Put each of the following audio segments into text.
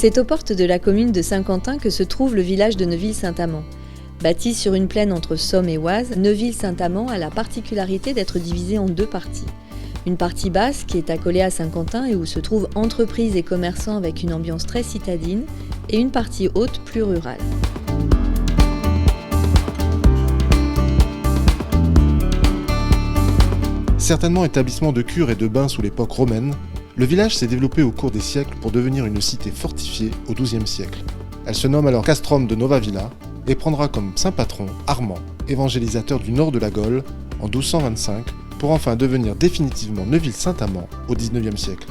C'est aux portes de la commune de Saint-Quentin que se trouve le village de Neuville-Saint-Amand. Bâti sur une plaine entre Somme et Oise, Neuville-Saint-Amand a la particularité d'être divisé en deux parties. Une partie basse qui est accolée à Saint-Quentin et où se trouvent entreprises et commerçants avec une ambiance très citadine, et une partie haute plus rurale. Certainement établissement de cure et de bains sous l'époque romaine, le village s'est développé au cours des siècles pour devenir une cité fortifiée au XIIe siècle. Elle se nomme alors Castrum de Nova Villa et prendra comme saint patron Armand, évangélisateur du nord de la Gaule, en 1225, pour enfin devenir définitivement Neuville-Saint-Amand au XIXe siècle.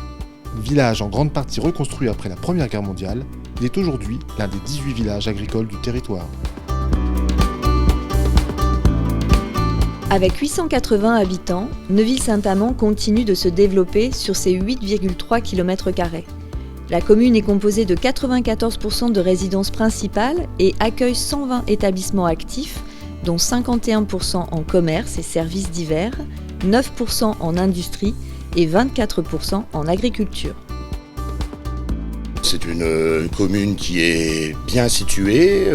Village en grande partie reconstruit après la Première Guerre mondiale, il est aujourd'hui l'un des 18 villages agricoles du territoire. Avec 880 habitants, Neuville-Saint-Amand continue de se développer sur ses 8,3 km². La commune est composée de 94% de résidences principales et accueille 120 établissements actifs, dont 51% en commerce et services divers, 9% en industrie et 24% en agriculture. C'est une commune qui est bien située,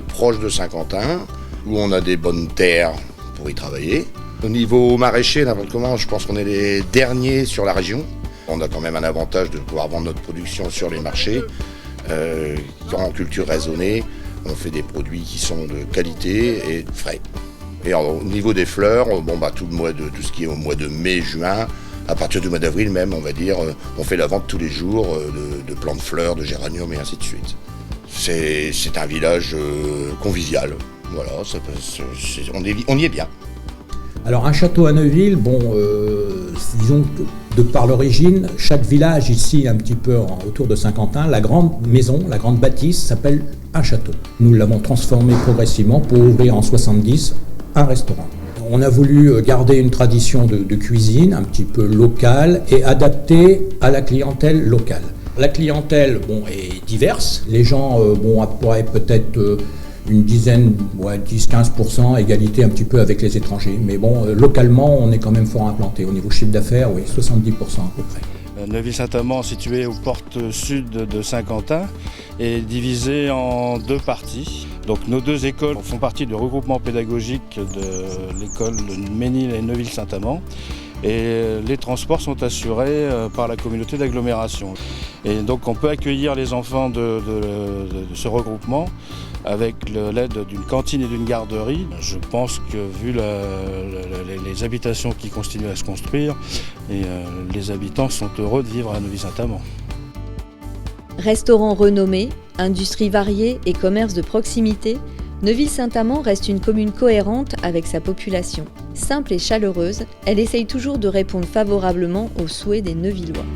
proche de Saint-Quentin, où on a des bonnes terres pour y travailler. Au niveau maraîcher, n'importe comment, je pense qu'on est les derniers sur la région. On a quand même un avantage de pouvoir vendre notre production sur les marchés. En culture raisonnée, on fait des produits qui sont de qualité et frais. Et au niveau des fleurs, tout ce qui est au mois de mai, juin, à partir du mois d'avril même, on va dire, on fait la vente tous les jours de plants de fleurs, de géraniums et ainsi de suite. C'est un village convivial. Voilà, on y est bien. Alors un château à Neuville, disons que de par l'origine, chaque village ici, un petit peu autour de Saint-Quentin, la grande maison, la grande bâtisse s'appelle un château. Nous l'avons transformé progressivement pour ouvrir en 70 un restaurant. On a voulu garder une tradition de cuisine un petit peu locale et adaptée à la clientèle locale. La clientèle est diverse. Les gens pourraient peut-être une dizaine, 10-15%, égalité un petit peu avec les étrangers. Mais localement, on est quand même fort implanté. Au niveau chiffre d'affaires, 70% à peu près. Neuville-Saint-Amand, situé aux portes sud de Saint-Quentin, est divisé en deux parties. Donc nos deux écoles font partie du regroupement pédagogique de l'école de Ménil et Neuville-Saint-Amand. Et les transports sont assurés par la communauté d'agglomération. Et donc on peut accueillir les enfants de ce regroupement avec l'aide d'une cantine et d'une garderie. Je pense que vu les habitations qui continuent à se construire, les habitants sont heureux de vivre à Neuville-Saint-Amand. Restaurants renommés, industries variées et commerces de proximité, Neuville-Saint-Amand reste une commune cohérente avec sa population. Simple et chaleureuse, elle essaye toujours de répondre favorablement aux souhaits des Neuvillois.